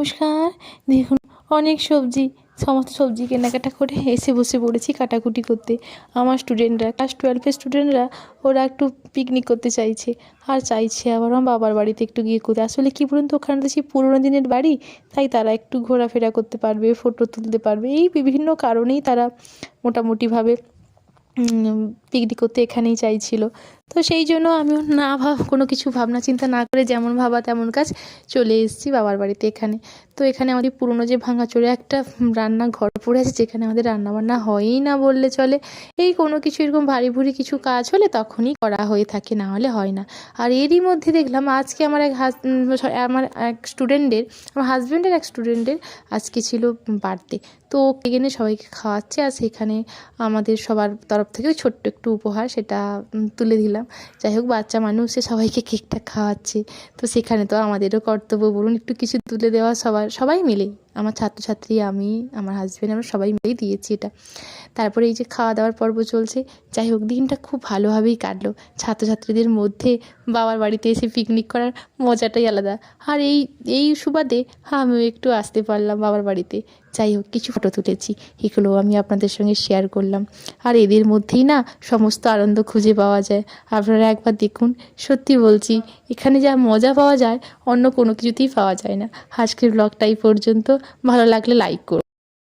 নমস্কার। দেখুন, অনেক সবজি, সমস্ত সবজি কেনাকাটা করে এসে বসে পড়েছি কাটাকুটি করতে। আমার স্টুডেন্টরা, ক্লাস 12-এর স্টুডেন্টরা, ওরা একটু পিকনিক করতে চাইছে। আর চাইছে আবার আমার বাবার বাড়িতে একটু গিয়ে করতে। আসলে কী বলুন তো, ওখানে তো সেই পুরোনো দিনের বাড়ি, তাই তারা একটু ঘোরাফেরা করতে পারবে, ফটো তুলতে পারবে। এই বিভিন্ন কারণেই তারা মোটামুটিভাবে পিকনিক করতে এখানেই চাইছিল। তো সেই জন্য আমিও না কোনো কিছু ভাবনা চিন্তা না করে যেমন ভাবা তেমন কাজ, চলে এসেছি বাবার বাড়িতে এখানে। তো এখানে আমাদের পুরনো যে ভাঙাচোরা একটা রান্নাঘর পড়ে আছে, যেখানে আমাদের রান্নাবান্না হয়ই না বললে চলে। এই কোনো কিছু এরকম ভারী ভুরি কিছু কাজ হলে তখনই করা হয়ে থাকে, না হলে হয় না। আর এরই মধ্যে দেখলাম আজকে আমার এক স্টুডেন্টের, আমার হাজব্যান্ডের এক স্টুডেন্টের আজকে ছিল বার্থডে। তো ওকে এনে সবাইকে খাওয়াচ্ছে, আর সেখানে আমাদের সবার তরফ থেকেও ছোট্ট একটু উপহার, সেটা তুলে দিলাম। যাই হোক, বাচ্চা মানুষ, সে সবাইকে কেকটা খাওয়াচ্ছে। তো সেখানে তো আমাদেরও কর্তব্য বলুন একটু কিছু তুলে দেওয়া, সবাই মিলেই, আমার ছাত্রছাত্রী, আমি, আমার হাজব্যান্ড, আমরা সবাই মিলেই দিয়েছি এটা। তারপরে এই যে খাওয়া দাওয়ার পর্ব চলছে। যাই হোক, দিনটা খুব ভালোভাবেই কাটলো। ছাত্রছাত্রীদের মধ্যে বাবার বাড়িতে এসে পিকনিক করার মজাটাই আলাদা। আর এই সুবাদে আমিও একটু আসতে পারলাম বাবার বাড়িতে। যাই হোক, কিছু ফটো তুলেছি, এগুলোও আমি আপনাদের সঙ্গে শেয়ার করলাম। আর এদের মধ্যেই না সমস্ত আনন্দ খুঁজে পাওয়া যায়। আপনারা একবার দেখুন, সত্যি বলছি, এখানে যা মজা পাওয়া যায় অন্য কোনো কিছুতেই পাওয়া যায় না। আজকের ব্লগটা এই পর্যন্ত। ভালো লাগলে লাইক করুন।